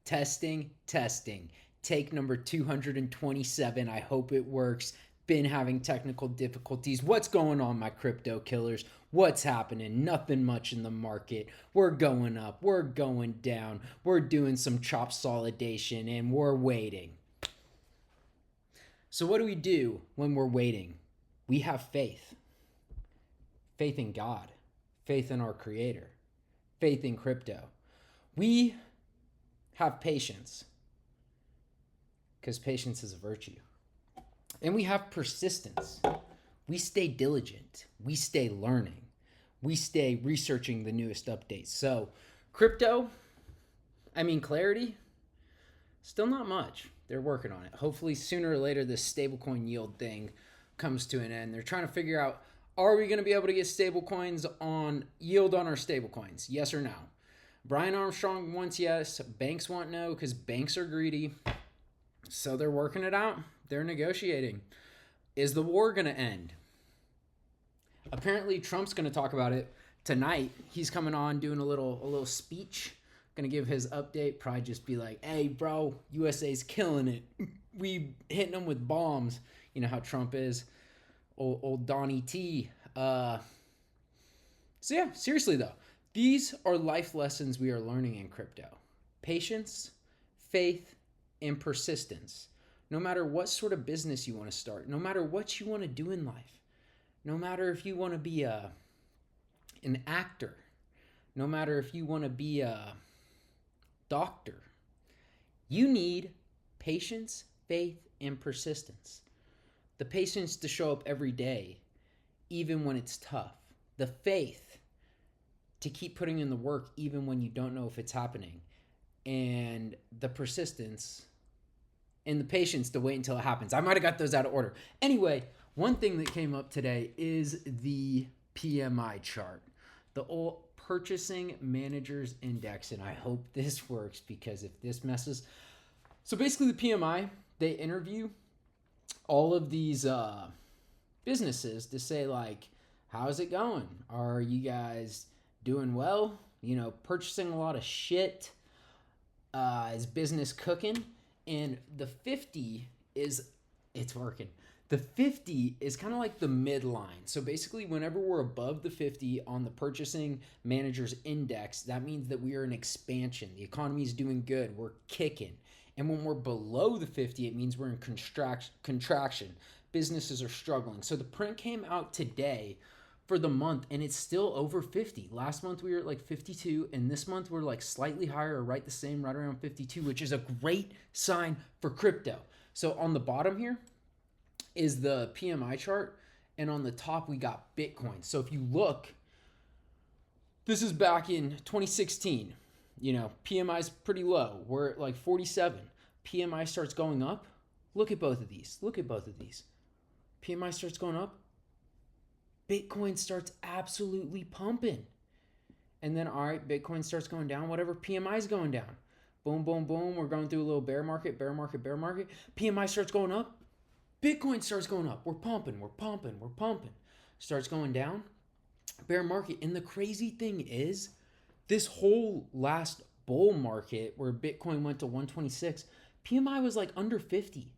Testing, testing. Take number 227. I hope it works. Been having technical difficulties. What's going on, my crypto killers? What's happening? Nothing much in the market. We're going up. We're going down. We're doing some chop solidation and we're waiting. So, what do we do when we're waiting? We have faith. Faith in God. Faith in our Creator. Faith in crypto. We have patience, because patience is a virtue. And we have persistence. We stay diligent. We stay learning. We stay researching the newest updates. So, clarity, still not much. They're working on it. Hopefully, sooner or later, this stablecoin yield thing comes to an end. They're trying to figure out, are we going to be able to get stablecoins on yield on our stablecoins? Yes or no? Brian Armstrong wants yes. Banks want no because banks are greedy. So they're working it out. They're negotiating. Is the war going to end? Apparently, Trump's going to talk about it tonight. He's coming on doing a little speech. Going to give his update. Probably just be like, hey, bro, USA's killing it. We hitting them with bombs. You know how Trump is. Old Donnie T. So yeah, seriously though. These are life lessons we are learning in crypto. Patience, faith, and persistence. No matter what sort of business you want to start, no matter what you want to do in life, no matter if you want to be an actor, no matter if you want to be a doctor, you need patience, faith, and persistence. The patience to show up every day, even when it's tough. The faith to keep putting in the work even when you don't know if it's happening, and the persistence and the patience to wait until it happens. I might have got those out of order. Anyway, one thing that came up today is the PMI chart, the old Purchasing Managers Index, and I hope this works because if this messes... So basically the PMI, they interview all of these businesses to say like, how's it going? Are you guys doing well? You know, purchasing a lot of shit? Is business cooking? And the 50 is, it's working. The 50 is kind of like the midline. So basically, whenever we're above the 50 on the Purchasing Managers Index, that means that we are in expansion. The economy is doing good. We're kicking. And when we're below the 50, it means we're in contraction. Businesses are struggling. So the print came out today for the month, and it's still over 50. Last month we were at like 52, and this month we're like slightly higher or right the same, right around 52, which is a great sign for crypto. So on the bottom here is the PMI chart, and on the top we got Bitcoin. So if you look, this is back in 2016. You know, PMI is pretty low. We're at like 47. PMI starts going up. Look at both of these. Look at both of these. PMI starts going up. Bitcoin starts absolutely pumping. And then, all right, Bitcoin starts going down. Whatever, PMI is going down. Boom, boom, boom. We're going through a little bear market, bear market, bear market. PMI starts going up. Bitcoin starts going up. We're pumping, we're pumping, we're pumping. Starts going down. Bear market. And the crazy thing is, this whole last bull market where Bitcoin went to 126, PMI was like under 50.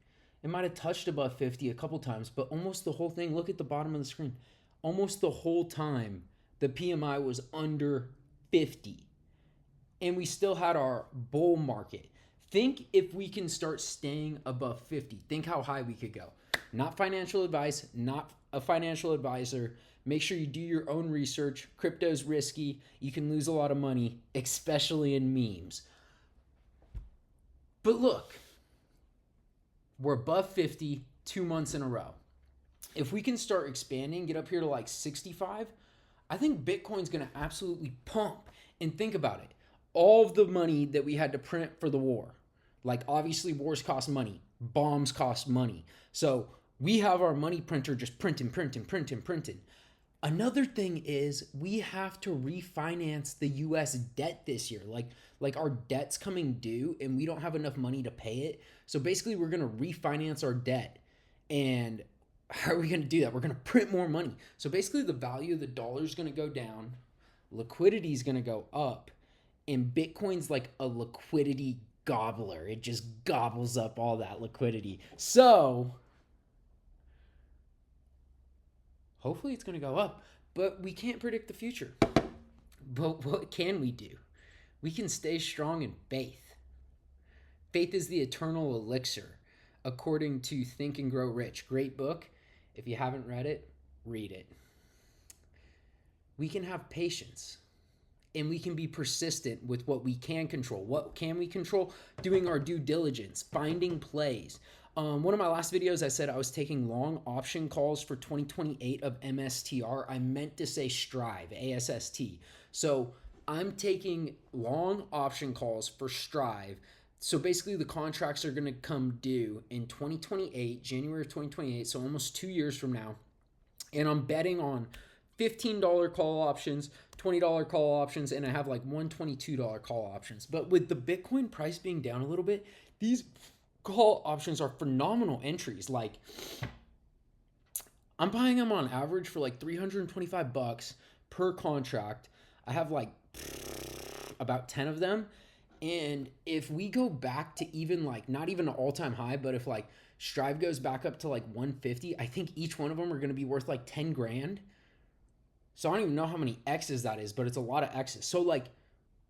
It might have touched above 50 a couple times, but almost the whole thing, look at the bottom of the screen. Almost the whole time, the PMI was under 50. And we still had our bull market. Think if we can start staying above 50. Think how high we could go. Not financial advice, not a financial advisor. Make sure you do your own research. Crypto's risky. You can lose a lot of money, especially in memes. But look, we're above 50 2 months in a row. If we can start expanding, get up here to like 65, I think Bitcoin's going to absolutely pump. And think about it. All of the money that we had to print for the war, like obviously wars cost money, bombs cost money. So we have our money printer just printing. Another thing is we have to refinance the US debt this year. Like our debt's coming due and we don't have enough money to pay it. So basically we're going to refinance our debt. And how are we going to do that? We're going to print more money. So basically the value of the dollar is going to go down, liquidity is going to go up, and Bitcoin's like a liquidity gobbler. It just gobbles up all that liquidity. So hopefully it's going to go up, but we can't predict the future. But what can we do? We can stay strong in faith. Faith is the eternal elixir, according to Think and Grow Rich. Great book. If you haven't read it, read it. We can have patience, and we can be persistent with what we can control. What can we control? Doing our due diligence, finding plays. One of my last videos, I said I was taking long option calls for 2028 of MSTR. I meant to say Strive, ASST. So I'm taking long option calls for Strive. So basically the contracts are going to come due in 2028, January of 2028, so almost 2 years from now. And I'm betting on $15 call options, $20 call options, and I have like $122 call options. But with the Bitcoin price being down a little bit, these call options are phenomenal entries. Like, I'm buying them on average for like $325 per contract. I have like about 10 of them. And if we go back to even like, not even an all-time high, but if like Strive goes back up to like 150, I think each one of them are going to be worth like 10 grand. So I don't even know how many X's that is, but it's a lot of X's. So like,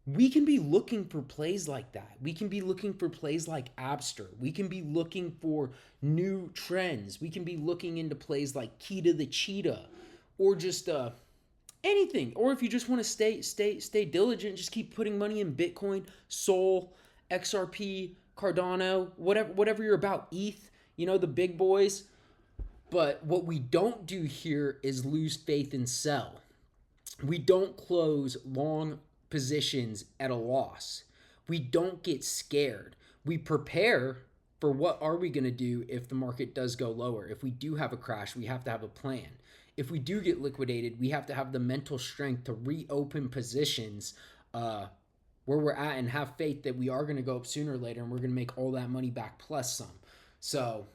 we can be looking for plays like that. We can be looking for plays like Abster. We can be looking for new trends. We can be looking into plays like Key to the Cheetah, or just anything. Or if you just want to stay diligent, just keep putting money in Bitcoin, Sol, XRP, Cardano, whatever you're about, ETH, you know, the big boys. But what we don't do here is lose faith and sell. We don't close long positions at a loss. We don't get scared. We prepare for what are we going to do if the market does go lower. If we do have a crash, we have to have a plan. If we do get liquidated, we have to have the mental strength to reopen positions where we're at and have faith that we are going to go up sooner or later and we're going to make all that money back plus some. So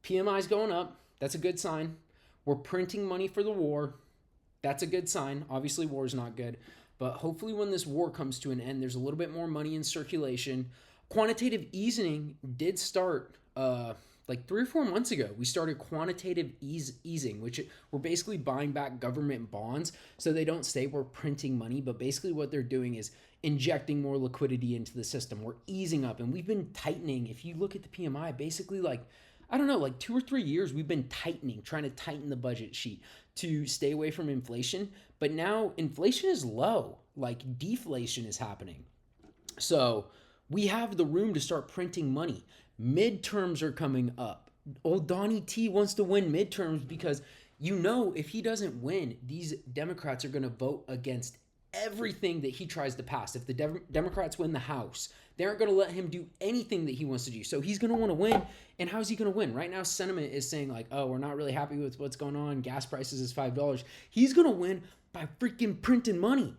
PMI is going up. That's a good sign. We're printing money for the war. That's a good sign. Obviously, war is not good. But hopefully when this war comes to an end, there's a little bit more money in circulation. Quantitative easing did start like 3 or 4 months ago. We started quantitative easing, which we're basically buying back government bonds so they don't say we're printing money. But basically what they're doing is injecting more liquidity into the system. We're easing up, and we've been tightening. If you look at the PMI, basically like, I don't know, like 2 or 3 years, we've been trying to tighten the budget sheet to stay away from inflation. But now inflation is low, like deflation is happening. So we have the room to start printing money. Midterms are coming up. Old Donnie T wants to win midterms because, you know, if he doesn't win, these Democrats are going to vote against everything that he tries to pass. If the Democrats win the House, they aren't going to let him do anything that he wants to do. So he's going to want to win. And how's he going to win? Right now, sentiment is saying like, oh, we're not really happy with what's going on. Gas prices is $5. He's going to win by freaking printing money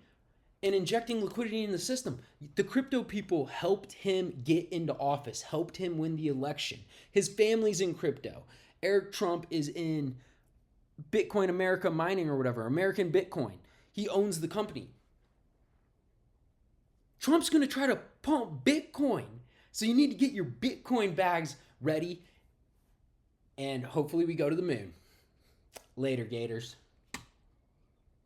and injecting liquidity in the system. The crypto people helped him get into office, helped him win the election. His family's in crypto. Eric Trump is in Bitcoin America Mining or whatever, American Bitcoin. He owns the company. Trump's going to try to pump Bitcoin. So you need to get your Bitcoin bags ready. And hopefully we go to the moon. Later, Gators.